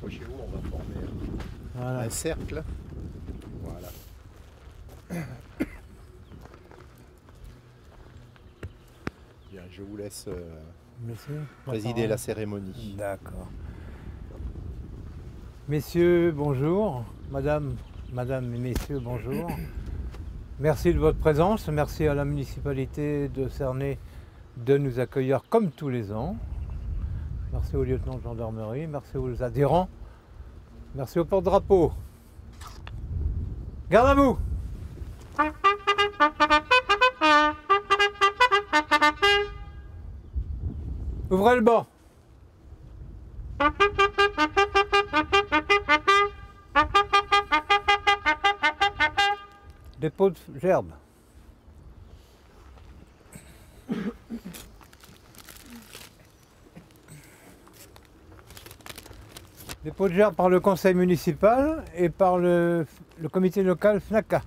accrochez-vous, on va former Voilà. un cercle. Voilà. Bien, je vous laisse Messieurs, présider parole. la cérémonie. D'accord. Messieurs, bonjour. Madame et messieurs, bonjour. Merci de votre présence. Merci à la municipalité de Cernay de nous accueillir comme tous les ans. Merci au lieutenant de gendarmerie. Merci aux adhérents. Merci au porte-drapeau. Garde à vous. Ouvrez le banc. Dépôt de gerbe. Dépôt de gerbe par le conseil municipal et par le comité local FNACA.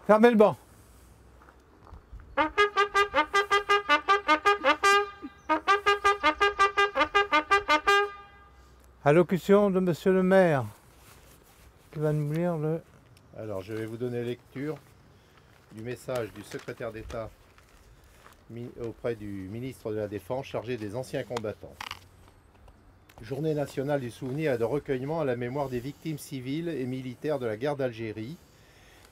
Fermez le banc. Allocution de monsieur le maire qui va nous lire le... Alors, je vais vous donner lecture du message du secrétaire d'État auprès du ministre de la Défense chargé des anciens combattants. Journée nationale du souvenir et de recueillement à la mémoire des victimes civiles et militaires de la guerre d'Algérie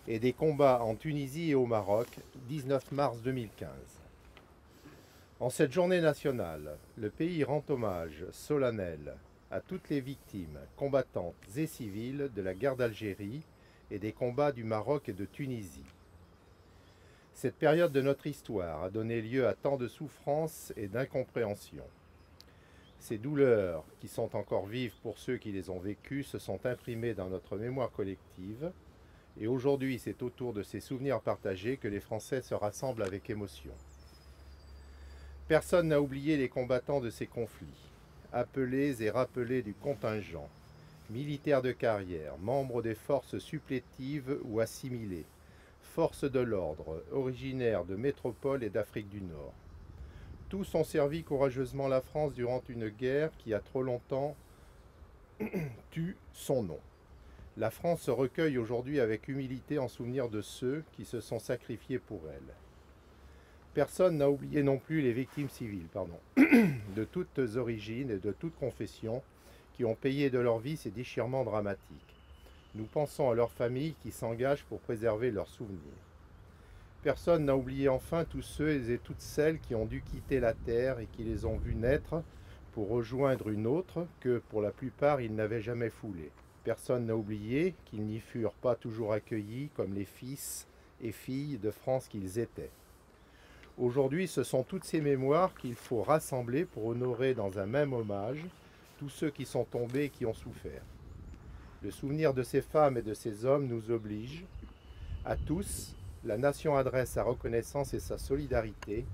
et des combats en Tunisie et au Maroc, 19 mars 2015. En cette journée nationale, le pays rend hommage solennel à toutes les victimes, combattantes et civiles de la guerre d'Algérie et des combats du Maroc et de Tunisie. Cette période de notre histoire a donné lieu à tant de souffrances et d'incompréhension. Ces douleurs, qui sont encore vives pour ceux qui les ont vécues, se sont imprimées dans notre mémoire collective. Et aujourd'hui, c'est autour de ces souvenirs partagés que les Français se rassemblent avec émotion. Personne n'a oublié les combattants de ces conflits, appelés et rappelés du contingent, militaires de carrière, membres des forces supplétives ou assimilés, forces de l'ordre, originaires de métropoles et d'Afrique du Nord. Tous ont servi courageusement la France durant une guerre qui a trop longtemps tu son nom. La France se recueille aujourd'hui avec humilité en souvenir de ceux qui se sont sacrifiés pour elle. Personne n'a oublié non plus les victimes civiles, de toutes origines et de toutes confessions, qui ont payé de leur vie ces déchirements dramatiques. Nous pensons à leurs familles qui s'engagent pour préserver leurs souvenirs. Personne n'a oublié enfin tous ceux et toutes celles qui ont dû quitter la terre et qui les ont vus naître pour rejoindre une autre que, pour la plupart, ils n'avaient jamais foulée. Personne n'a oublié qu'ils n'y furent pas toujours accueillis comme les fils et filles de France qu'ils étaient. Aujourd'hui, ce sont toutes ces mémoires qu'il faut rassembler pour honorer dans un même hommage tous ceux qui sont tombés et qui ont souffert. Le souvenir de ces femmes et de ces hommes nous oblige. À tous, la nation adresse sa reconnaissance et sa solidarité,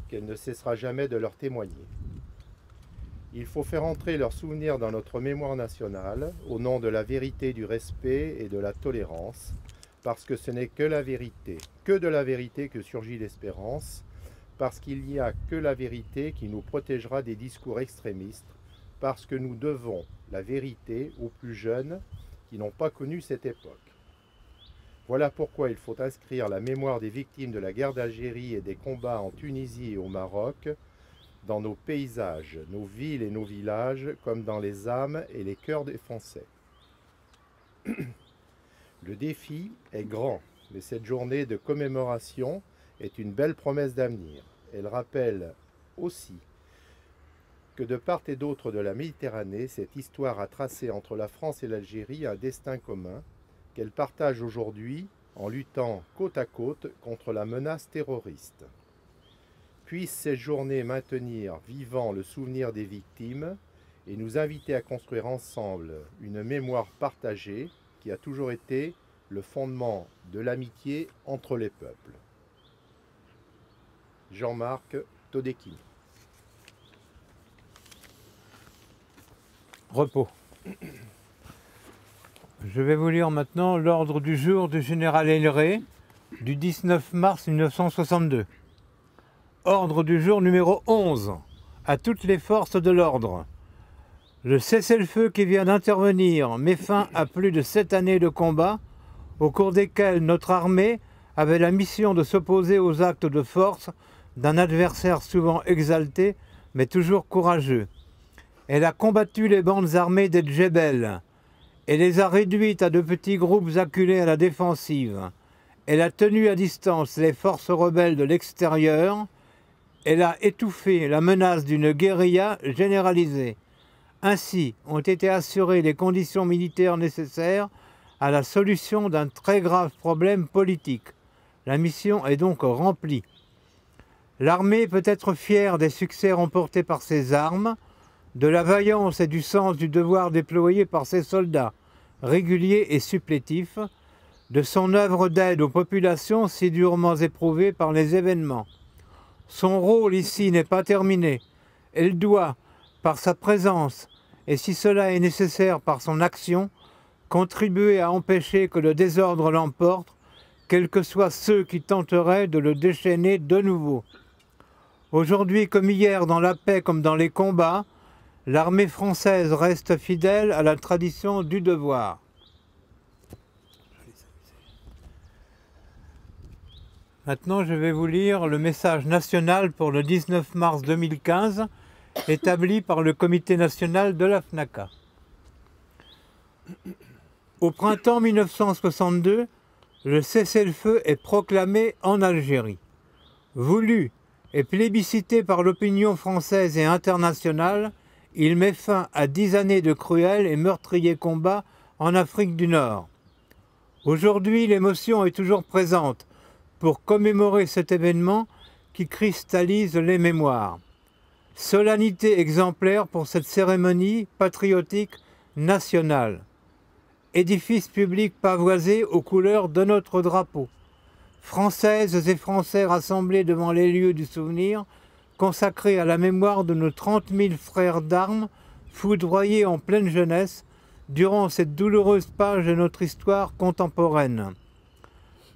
qu'elle ne cessera jamais de leur témoigner. Il faut faire entrer leurs souvenirs dans notre mémoire nationale, au nom de la vérité, du respect et de la tolérance, parce que ce n'est que de la vérité que surgit l'espérance, parce qu'il n'y a que la vérité qui nous protégera des discours extrémistes, parce que nous devons la vérité aux plus jeunes qui n'ont pas connu cette époque. Voilà pourquoi il faut inscrire la mémoire des victimes de la guerre d'Algérie et des combats en Tunisie et au Maroc dans nos paysages, nos villes et nos villages, comme dans les âmes et les cœurs des Français. Le défi est grand, mais cette journée de commémoration est une belle promesse d'avenir. Elle rappelle aussi que de part et d'autre de la Méditerranée, cette histoire a tracé entre la France et l'Algérie un destin commun qu'elle partage aujourd'hui en luttant côte à côte contre la menace terroriste. Puissent ces journées maintenir vivant le souvenir des victimes et nous inviter à construire ensemble une mémoire partagée qui a toujours été le fondement de l'amitié entre les peuples. Jean-Marc Todeschini. Repos. Je vais vous lire maintenant l'ordre du jour du général Héleret du 19 mars 1962. Ordre du jour numéro 11. À toutes les forces de l'ordre. Le cessez-le-feu qui vient d'intervenir met fin à plus de 7 années de combat, au cours desquelles notre armée avait la mission de s'opposer aux actes de force d'un adversaire souvent exalté, mais toujours courageux. Elle a combattu les bandes armées des Djebel. Elle les a réduites à de petits groupes acculés à la défensive. Elle a tenu à distance les forces rebelles de l'extérieur. Elle a étouffé la menace d'une guérilla généralisée. Ainsi ont été assurées les conditions militaires nécessaires à la solution d'un très grave problème politique. La mission est donc remplie. L'armée peut être fière des succès remportés par ses armes, de la vaillance et du sens du devoir déployé par ses soldats, réguliers et supplétifs, de son œuvre d'aide aux populations si durement éprouvées par les événements. Son rôle ici n'est pas terminé. Elle doit, par sa présence, et si cela est nécessaire par son action, contribuer à empêcher que le désordre l'emporte, quels que soient ceux qui tenteraient de le déchaîner de nouveau. Aujourd'hui comme hier, dans la paix comme dans les combats, l'armée française reste fidèle à la tradition du devoir. Maintenant, je vais vous lire le message national pour le 19 mars 2015, établi par le Comité national de la FNACA. Au printemps 1962, le cessez-le-feu est proclamé en Algérie. Voulu et plébiscité par l'opinion française et internationale, il met fin à 10 années de cruels et meurtriers combats en Afrique du Nord. Aujourd'hui, l'émotion est toujours présente pour commémorer cet événement qui cristallise les mémoires. Solennité exemplaire pour cette cérémonie patriotique nationale. Édifice public pavoisé aux couleurs de notre drapeau. Françaises et Français rassemblés devant les lieux du souvenir, consacrés à la mémoire de nos 30 000 frères d'armes, foudroyés en pleine jeunesse, durant cette douloureuse page de notre histoire contemporaine.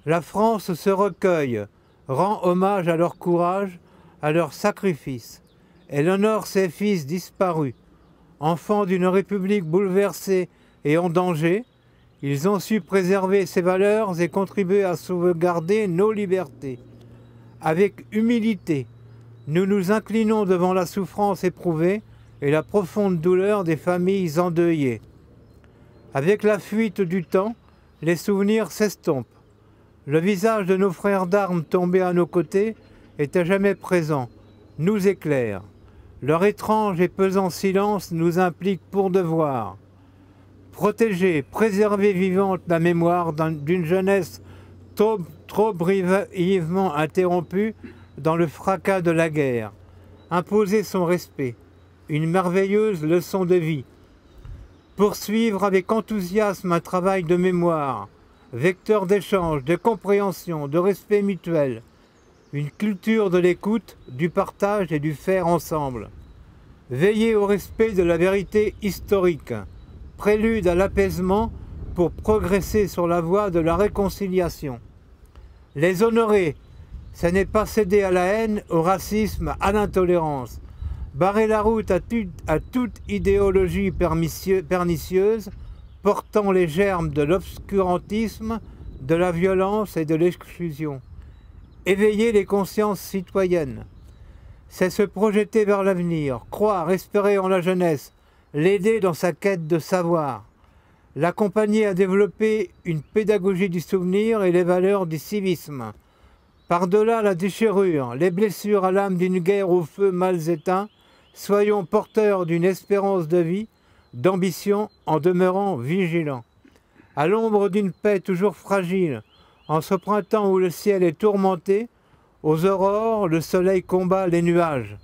La France se recueille, rend hommage à leur courage, à leur sacrifice. Elle honore ses fils disparus. Enfants d'une république bouleversée et en danger, ils ont su préserver ses valeurs et contribuer à sauvegarder nos libertés. Avec humilité, nous nous inclinons devant la souffrance éprouvée et la profonde douleur des familles endeuillées. Avec la fuite du temps, les souvenirs s'estompent. Le visage de nos frères d'armes tombés à nos côtés est à jamais présent, nous éclaire. Leur étrange et pesant silence nous implique pour devoir. Protéger, préserver vivante la mémoire d'une jeunesse trop brièvement interrompue dans le fracas de la guerre. Imposer son respect, une merveilleuse leçon de vie. Poursuivre avec enthousiasme un travail de mémoire, vecteur d'échange, de compréhension, de respect mutuel, une culture de l'écoute, du partage et du faire ensemble. Veiller au respect de la vérité historique, prélude à l'apaisement pour progresser sur la voie de la réconciliation. Les honorer, ce n'est pas céder à la haine, au racisme, à l'intolérance. Barrer la route à toute idéologie pernicieuse, portant les germes de l'obscurantisme, de la violence et de l'exclusion. Éveiller les consciences citoyennes. C'est se projeter vers l'avenir, croire, espérer en la jeunesse, l'aider dans sa quête de savoir, l'accompagner à développer une pédagogie du souvenir et les valeurs du civisme. Par-delà la déchirure, les blessures à l'âme d'une guerre au feu mal éteint, soyons porteurs d'une espérance de vie, d'ambition en demeurant vigilants. À l'ombre d'une paix toujours fragile, en ce printemps où le ciel est tourmenté, aux aurores, le soleil combat les nuages.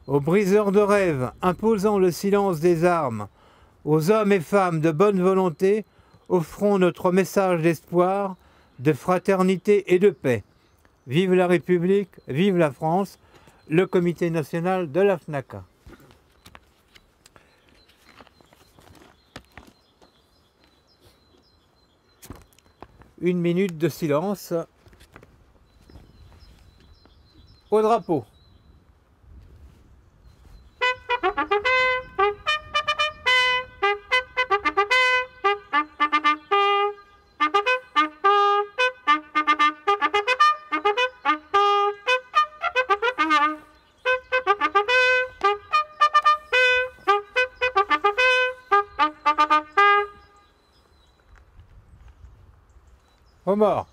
Aux briseurs de rêves, imposant le silence des armes, aux hommes et femmes de bonne volonté, offrons notre message d'espoir, de fraternité et de paix. Vive la République, vive la France, le Comité national de la FNACA. Une minute de silence au drapeau. Au mort.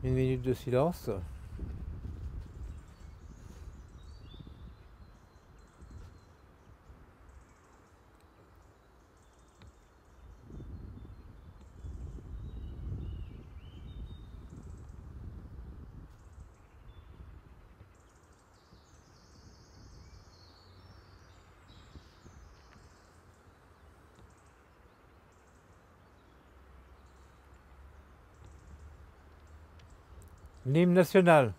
Une minute de silence. L'hymne national.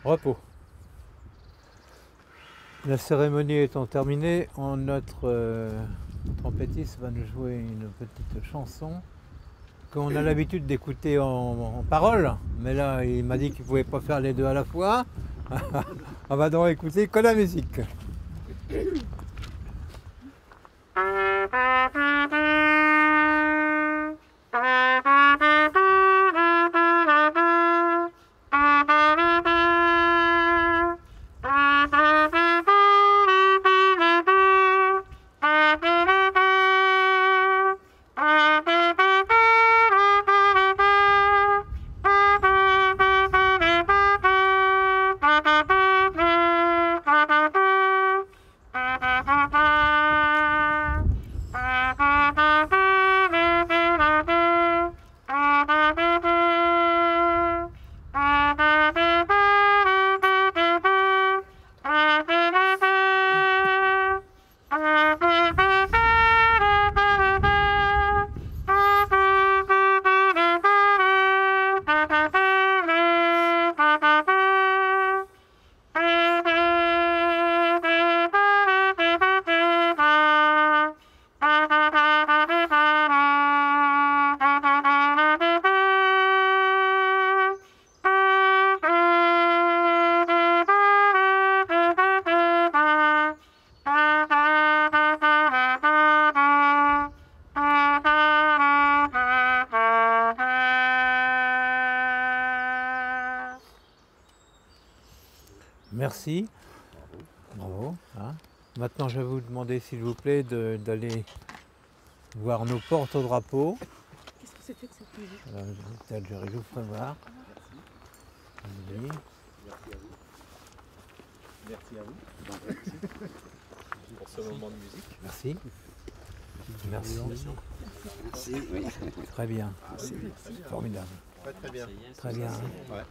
Repos. La cérémonie étant terminée, notre trompettiste va nous jouer une petite chanson qu'on a l'habitude d'écouter en parole, mais là il m'a dit qu'il ne pouvait pas faire les deux à la fois. On va donc écouter que la musique. Merci. Bravo. Hein. Maintenant, je vais vous demander, s'il vous plaît, d'aller voir nos porte-drapeaux. Qu'est-ce que c'était que cette musique? Peut-être je vous ferai voir. Merci. Merci à vous. Pour ce moment de musique. Merci. Merci. Merci, oui. Très bien. Formidable. Ouais, très bien. Très bien. Ouais.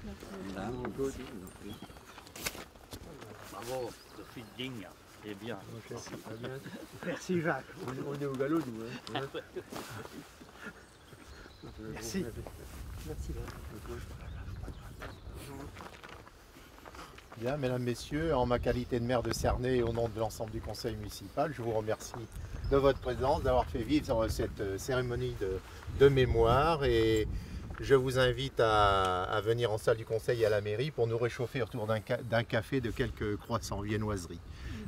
Bravo. Je suis digne et bien. Merci Jacques. On est au galop, nous. Hein. Merci. Merci. Bien, mesdames, messieurs, en ma qualité de maire de Cernay et au nom de l'ensemble du conseil municipal, je vous remercie de votre présence, d'avoir fait vivre cette cérémonie de mémoire et je vous invite à venir en salle du conseil à la mairie pour nous réchauffer autour d'un café de quelques croissants viennoiseries.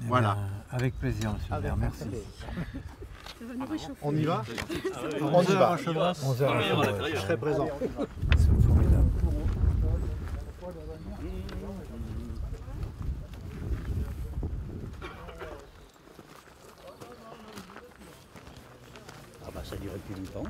Eh Voilà. bien, avec plaisir, monsieur le maire. Merci. Ça va nous réchauffer. On y va? On On y va. 11h. Je serai présent. C'est formidable. Ah bah ça durait plus longtemps.